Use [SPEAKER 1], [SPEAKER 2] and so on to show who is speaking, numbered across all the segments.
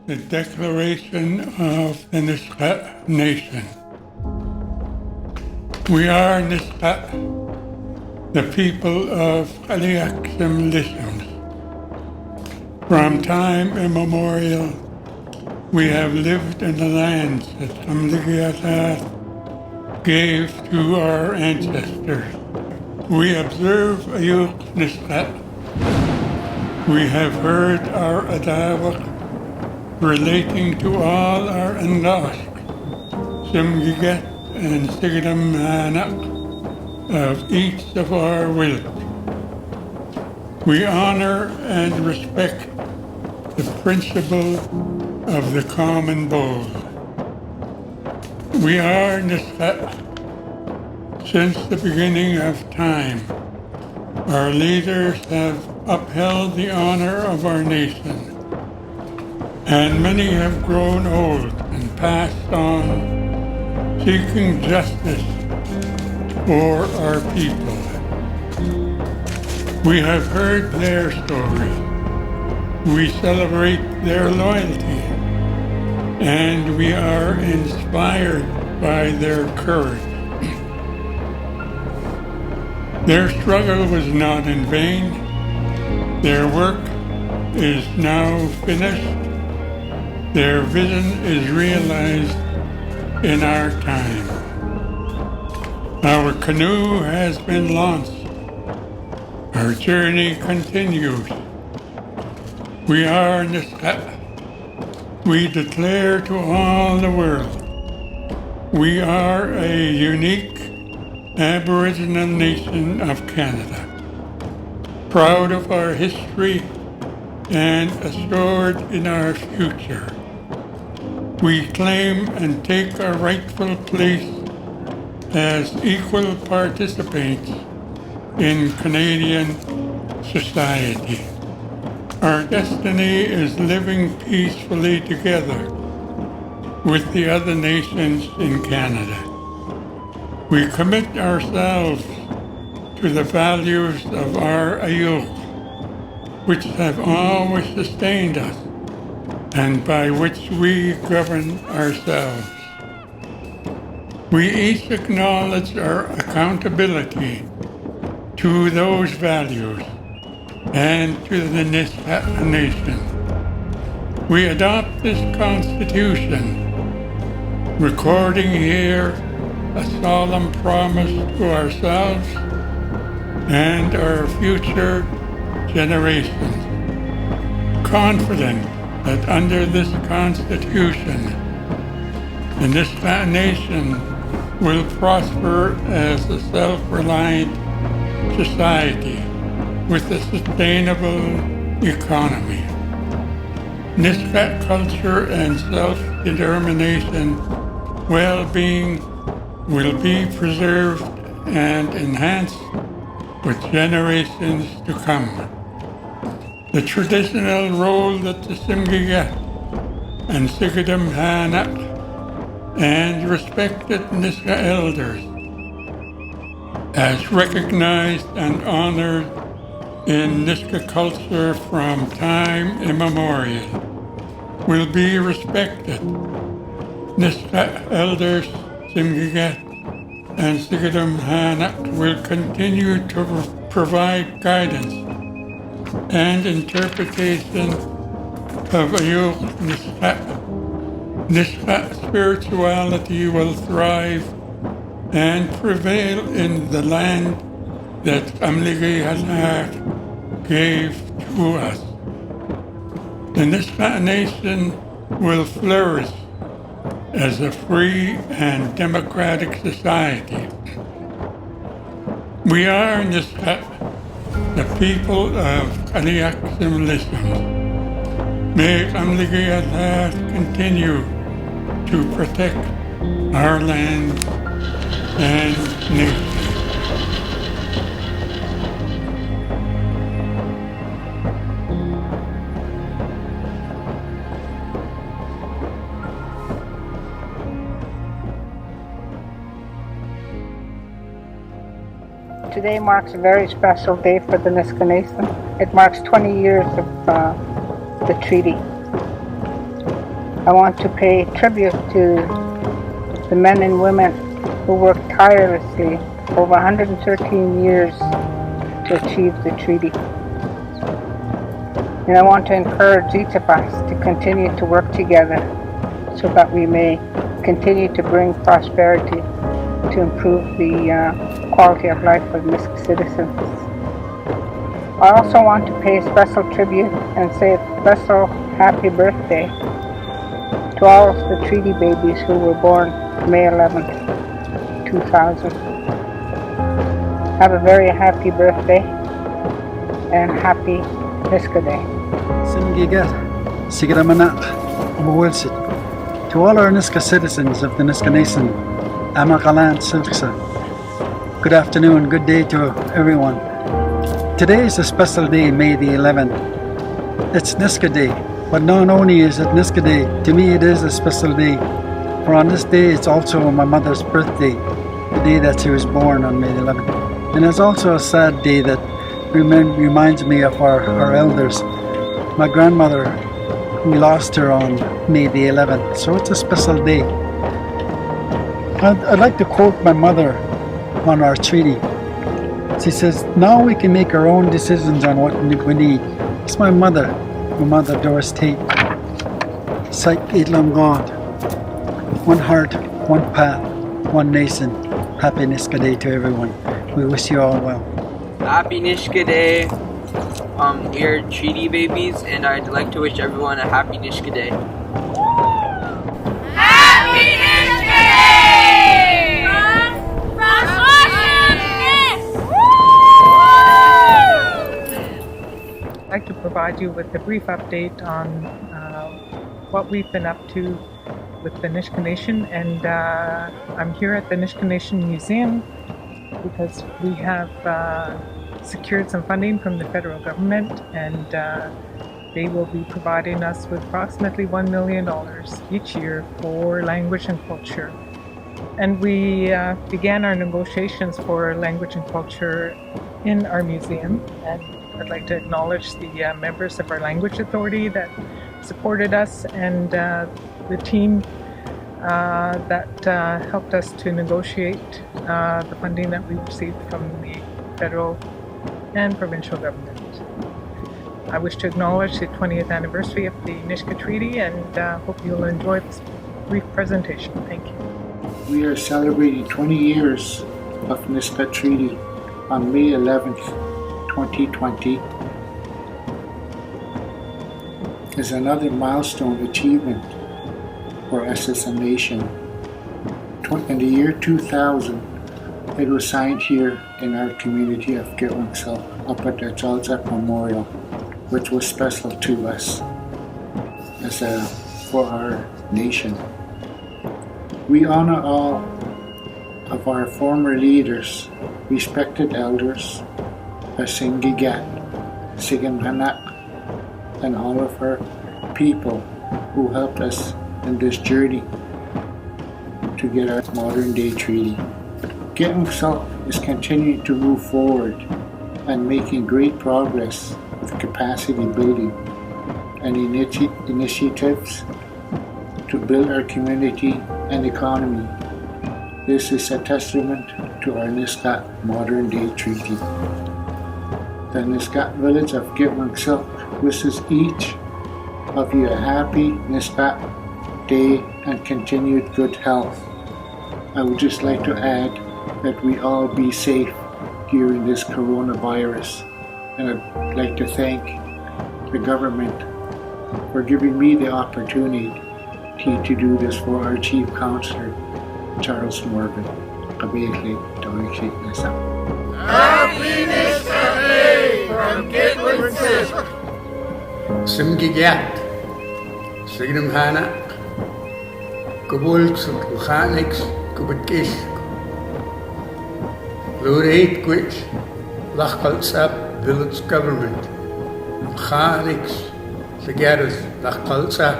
[SPEAKER 1] the Declaration of the Nisga'a Nation. We are Nisga'a, the people of alts'ap. From time immemorial, we have lived in the lands that Nisg gave to our ancestors. We observe Ayuk Nisga'a. We have heard our adawak relating to all our Angask, Simgigat and Sigdam Hanak of each of our wills. We honor and respect the principle of the common bowl. We are Nisga'a. Since the beginning of time, our leaders have upheld the honor of our nation, and many have grown old and passed on, seeking justice for our people. We have heard their story. We celebrate their loyalty, and we are inspired by their courage. Their struggle was not in vain. Their work is now finished. Their vision is realized in our time. Our canoe has been launched. Our journey continues. We are Nisga'a. We declare to all the world, we are a unique Aboriginal nation of Canada, proud of our history and assured in our future. We claim and take our rightful place as equal participants in Canadian society. Our destiny is living peacefully together with the other nations in Canada. We commit ourselves to the values of our Ayuk, which have always sustained us and by which we govern ourselves. We each acknowledge our accountability to those values and to the Nisga'a Nation. We adopt this Constitution, recording here a solemn promise to ourselves and our future generations, confident that under this Constitution, the Nisga'a Nation will prosper as a self-reliant society with a sustainable economy. Nisga'a culture and self-determination well-being will be preserved and enhanced with generations to come. The traditional role that the Simgigat and Sigdam Hanak and respected Nisga'a elders, as recognized and honored in Nisga'a culture from time immemorial, will be respected. Nisga'a elders, Simgigat and Sigdam Hanak will continue to provide guidance and interpretation of Ayuk Nisga'a. Nisga'a spirituality will thrive and prevail in the land that Nisga'a gave to us. The Nisga'a Nation will flourish as a free and democratic society. We are Nisga'a, the people of alts'ap. May Nisga'a continue to protect our land and nature.
[SPEAKER 2] Today marks a very special day for the Nisga'a Nation. It marks 20 years of the treaty. I want to pay tribute to the men and women who worked tirelessly over 113 years to achieve the treaty. And I want to encourage each of us to continue to work together so that we may continue to bring prosperity to improve the quality of life of Nisg citizens. I also want to pay special tribute and say a special happy birthday to all of the treaty babies who were born May 11th, 2000. Have a very happy birthday and happy Nisga'a Day.
[SPEAKER 3] Singigat, Sigramana, Amawilsit. To all our Nisga'a citizens of the Nisga'a Nation, Amakalan Silksa. Good afternoon, good day to everyone. Today is a special day, May the 11th. It's Nisga'a Day, but not only is it Nisga'a Day, to me it is a special day. For on this day, it's also my mother's birthday, the day that she was born on May the 11th. And it's also a sad day that reminds me of our elders. My grandmother, we lost her on May the 11th, so it's a special day. I'd like to quote my mother on our treaty. She says, now we can make our own decisions on what we need. It's my mother Doris Tate. Sight Idlam God. One heart, one path, one nation. Happy Nisga'a Day to everyone. We wish you all well.
[SPEAKER 4] Happy Nisga'a Day. We're treaty babies, and I'd like to wish everyone a happy Nisga'a Day.
[SPEAKER 5] Happy Nisga'a Day! From
[SPEAKER 6] I'd like to provide you with a brief update on what we've been up to with the Nisga'a Nation, and I'm here at the Nisga'a Nation Museum because we have secured some funding from the federal government, and they will be providing us with approximately $1 million each year for language and culture. And we began our negotiations for language and culture in our museum, and I'd like to acknowledge the members of our language authority that supported us, and the team that helped us to negotiate the funding that we received from the federal and provincial government. I wish to acknowledge the 20th anniversary of the Nisga'a Treaty, and hope you'll enjoy this brief presentation. Thank you.
[SPEAKER 7] We are celebrating 20 years of Nisga'a Treaty on May 11th, 2020. Is another milestone achievement for us as a nation. In the year 2000, it was signed here in our community of Gitwangsel up at the alts'ap Memorial, which was special to us for our nation. We honor all of our former leaders, respected elders, our Singigat, Sigamhanak, and all of our people who helped us in this journey to get our modern day treaty. Gitwangsel is continuing to move forward and making great progress with capacity building and initiatives to build our community and economy. This is a testament to our Nisga'a modern day treaty. The Nisga'a village of Gitwangsel wishes each of you a happy Nisga'a Day and continued good health. I would just like to add that we all be safe during this coronavirus, and I'd like to thank the government for giving me the opportunity to do this for our Chief Counselor, Charles Morgan.
[SPEAKER 5] Happy Nisga'a Day from Gitwangsel.
[SPEAKER 1] Simgigat, Signamhana, Kabul, Sultanix, Kubakish, Lurate Quich, alts'ap village government, Khanix, Sigaras, alts'ap,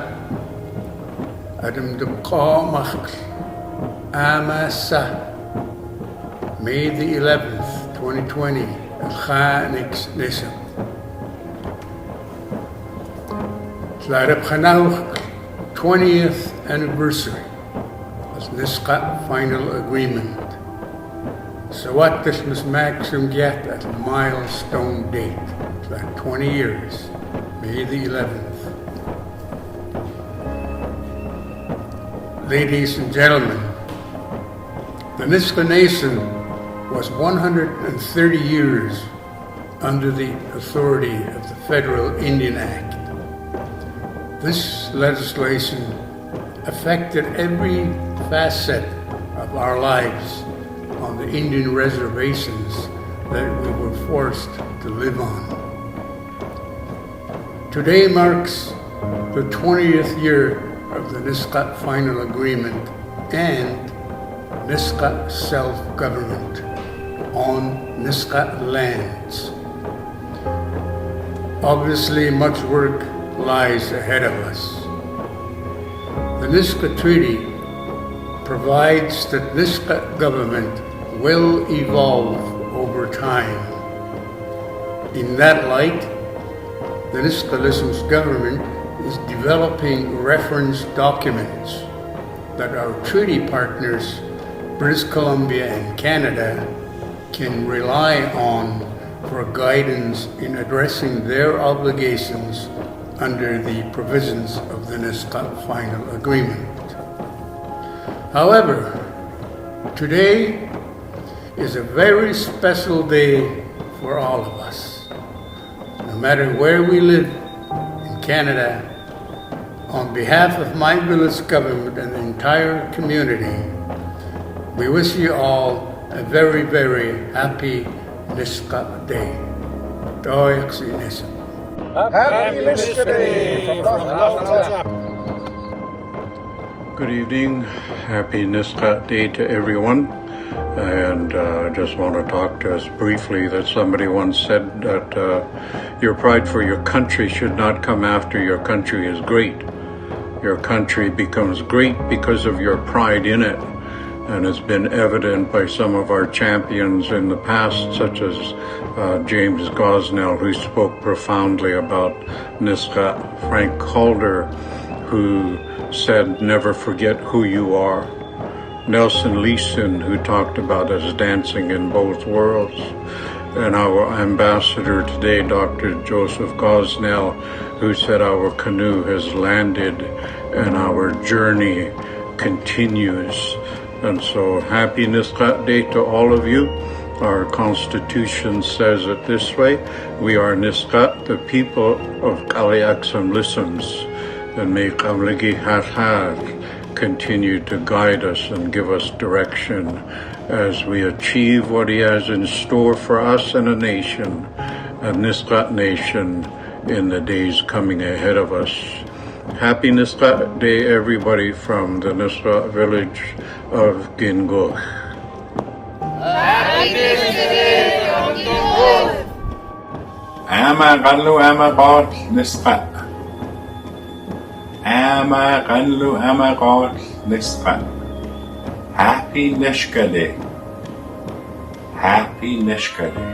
[SPEAKER 1] Adam Dubqamach, Amasa, May the 11th, 2020, Khanix Nism. Tlarab Khanauch, 20th anniversary of Nisga'a Final Agreement. So what this must maxim get at a milestone date, like 20 years, May the 11th. Ladies and gentlemen, the Nisga'a Nation was 130 years under the authority of the Federal Indian Act. This legislation affected every facet of our lives on the Indian reservations that we were forced to live on. Today marks the 20th year of the Nisga'a Final Agreement and Nisga'a self-government on Nisga'a lands. Obviously, much work lies ahead of us. The Nisga'a Treaty provides that Nisga'a government will evolve over time. In that light, the Nisga'a government is developing reference documents that our treaty partners, British Columbia and Canada, can rely on for guidance in addressing their obligations under the provisions of the Nisga'a Final Agreement. However, today is a very special day for all of us. No matter where we live in Canada, on behalf of my village government and the entire community, we wish you all a very, very happy Nisga'a Day. Happy
[SPEAKER 5] Nisga'a Day from alts'ap.
[SPEAKER 8] Good evening. Happy Nisga'a Day to everyone. And I just want to talk to us briefly that somebody once said that your pride for your country should not come after your country is great. Your country becomes great because of your pride in it. And it's been evident by some of our champions in the past, such as James Gosnell, who spoke profoundly about Nisga'a, Frank Calder, who said, never forget who you are, Nelson Leeson, who talked about us dancing in both worlds, and our ambassador today, Dr. Joseph Gosnell, who said our canoe has landed and our journey continues. And so, happy Nisga'a Day to all of you. Our Constitution says it this way: we are Nisga'a, the people of Kaliaksam listens, and may Kamligi Hathad continue to guide us and give us direction as we achieve what he has in store for us and a nation, a Nisga'a nation, in the days coming ahead of us. Happy Nisga'a Day, everybody, from the Nisga'a village of Gingoch.
[SPEAKER 5] Happy Nisga'a Day from Gingoch.
[SPEAKER 9] Ama kanlu ama kot Nisga'a. Ama kanlu ama kot Nisga'a. Happy Nisga'a Day. Happy Nisga'a Day.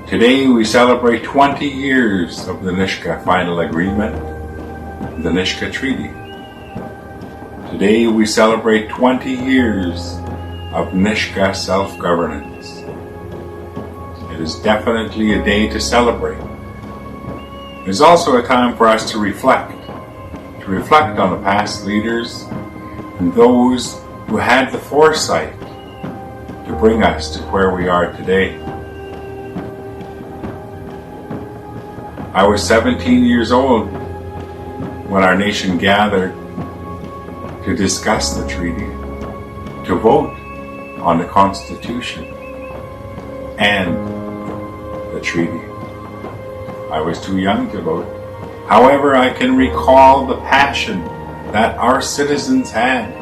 [SPEAKER 9] Today we celebrate 20 years of the Nisga'a Final Agreement, the Nisga'a Treaty. Today we celebrate 20 years of Nisga'a self-governance. It is definitely a day to celebrate. It is also a time for us to reflect on the past leaders and those who had the foresight to bring us to where we are today. I was 17 years old when our nation gathered to discuss the treaty, to vote on the Constitution and the treaty. I was too young to vote. However, I can recall the passion that our citizens had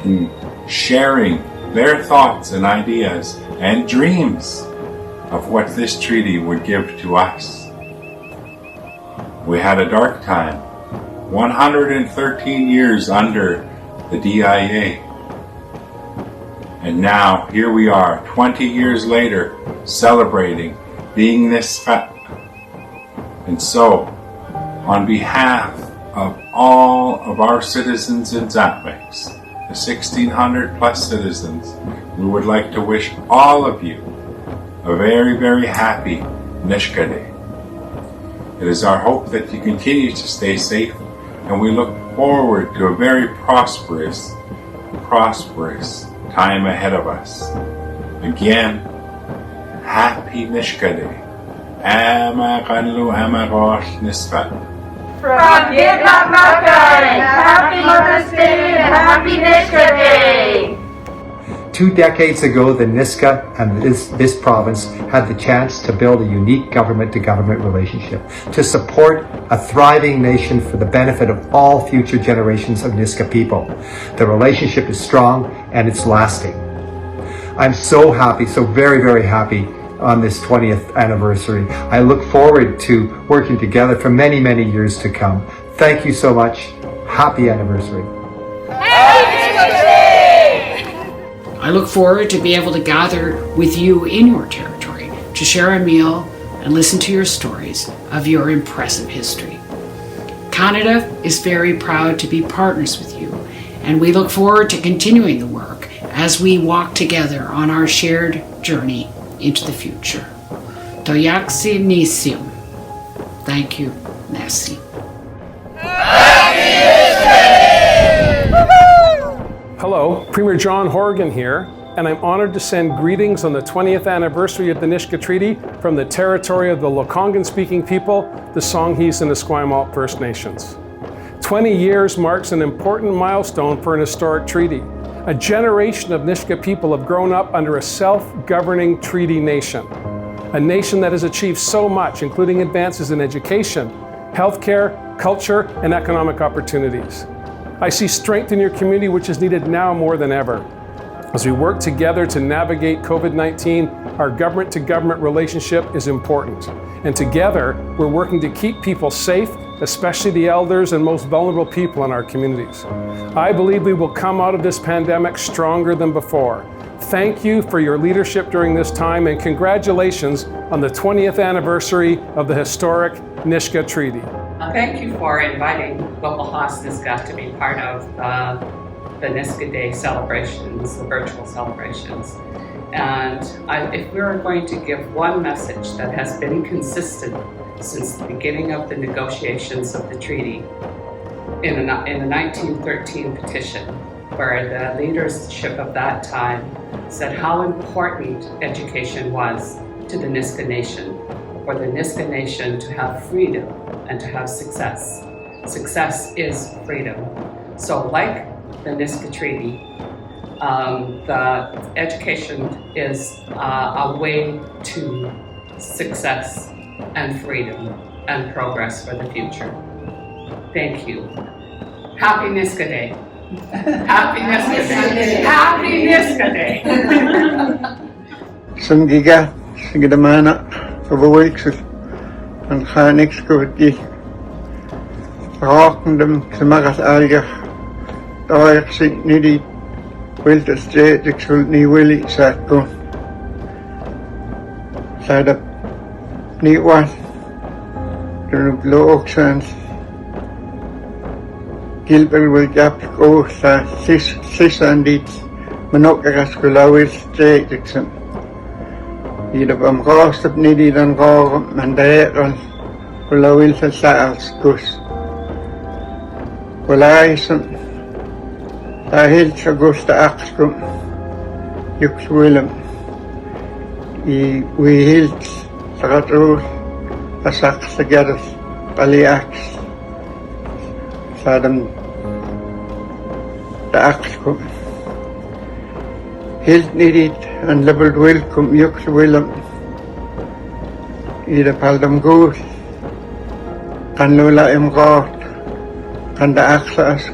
[SPEAKER 9] in sharing their thoughts and ideas and dreams of what this treaty would give to us. We had a dark time, 113 years under the DIA. And now, here we are, 20 years later, celebrating being Nisga'a. And so, on behalf of all of our citizens in Zatmix, the 1,600 plus citizens, we would like to wish all of you a very, very happy Nisga'a Day. It is our hope that you continue to stay safe, and we look forward to a very prosperous time ahead of us. Again, happy Nisga'a Day. Ama Kanlu Ama Rosh Nisfa.
[SPEAKER 10] From Gidlap Makai, happy Mother's Day and happy Nisga'a Day!
[SPEAKER 11] 2 decades ago, the Nisga'a and this province had the chance to build a unique government-to-government relationship to support a thriving nation for the benefit of all future generations of Nisga'a people. The relationship is strong and it's lasting. I'm so happy, so very, very happy on this 20th anniversary. I look forward to working together for many, many years to come. Thank you so much. Happy anniversary.
[SPEAKER 12] I look forward to be able to gather with you in your territory to share a meal and listen to your stories of your impressive history. Canada is very proud to be partners with you, and we look forward to continuing the work as we walk together on our shared journey into the future. Toyaksi Nisium. Thank you. Merci.
[SPEAKER 13] Hello, Premier John Horgan here, and I'm honored to send greetings on the 20th anniversary of the Nisga'a Treaty from the territory of the Lekwungen-speaking people, the Songhees and Esquimalt First Nations. 20 years marks an important milestone for an historic treaty. A generation of Nisga'a people have grown up under a self-governing treaty nation. A nation that has achieved so much, including advances in education, healthcare, culture, and economic opportunities. I see strength in your community, which is needed now more than ever. As we work together to navigate COVID-19, our government-to-government relationship is important. And together, we're working to keep people safe, especially the elders and most vulnerable people in our communities. I believe we will come out of this pandemic stronger than before. Thank you for your leadership during this time, and congratulations on the 20th anniversary of the historic Nisga'a Treaty.
[SPEAKER 14] Thank you for inviting local host Nisga'a to be part of the Nisga'a Day celebrations, the virtual celebrations. And if we are going to give one message that has been consistent since the beginning of the negotiations of the treaty in the 1913 petition, where the leadership of that time said how important education was to the Nisga'a Nation, for the Nisga'a Nation to have freedom and to have success. Success is freedom. So like the Nisga'a Treaty, the education is a way to success and freedom and progress for the future. Thank you. Happy Nisga'a Day. Happy Nisga'a Day. Happy Nisga'a Day.
[SPEAKER 15] Sangiga, Sigidamana, Overweeks, and Hanix Gurti. Rockendem, Samaras Alga, Doyak Sint Niddy, Wilter State, Exultni Willie Satko. Sad up neat one. The low oxens. Gilbert will gap go sa 600 Manokaras Kulawis Jackson. Either from Rost of Niddy and Raw Mandaron Kulawil sa Sals Gus. Walaisen dahil sa gusto Axcom Yuxwillam i-wihilt sa katrol asak sa garas paliaks sadam da Axcom hilt nidit and leveled welcome Yuxwillam ida paldam gus kan lula imgot kan da Axas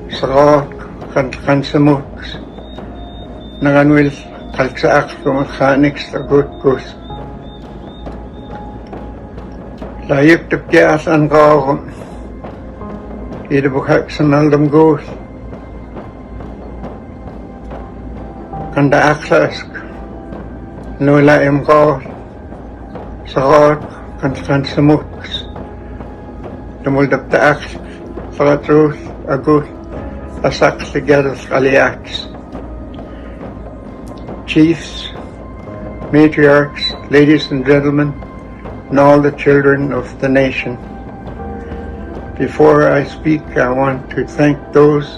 [SPEAKER 15] Sarot kan samuks naganwil kalksaak kumakhanix sa gutkus layip tipkias ang kawakon idabukak sa naldam gus kan da aksas nula imkawat sarot kan samuks tumuldap da aks Paratros Agus Asakligadas Aliaks. Chiefs, matriarchs, ladies and gentlemen, and all the children of the nation. Before I speak, I want to thank those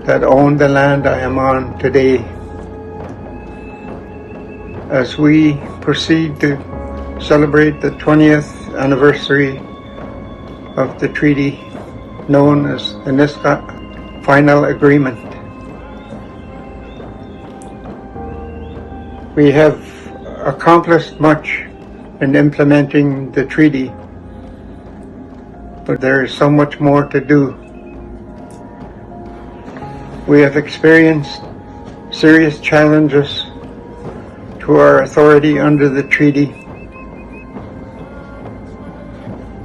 [SPEAKER 15] that own the land I am on today. As we proceed to celebrate the 20th anniversary of the treaty known as the Nisga'a Final Agreement, we have accomplished much in implementing the treaty, but there is so much more to do. We have experienced serious challenges to our authority under the treaty,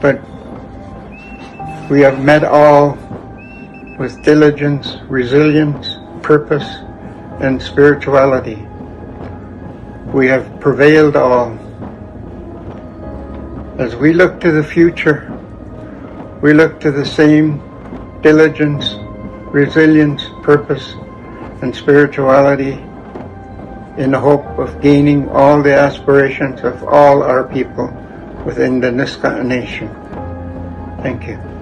[SPEAKER 15] but we have met all with diligence, resilience, purpose, and spirituality. We have prevailed all. As we look to the future, we look to the same diligence, resilience, purpose, and spirituality in the hope of gaining all the aspirations of all our people within the Nisga'a Nation. Thank you.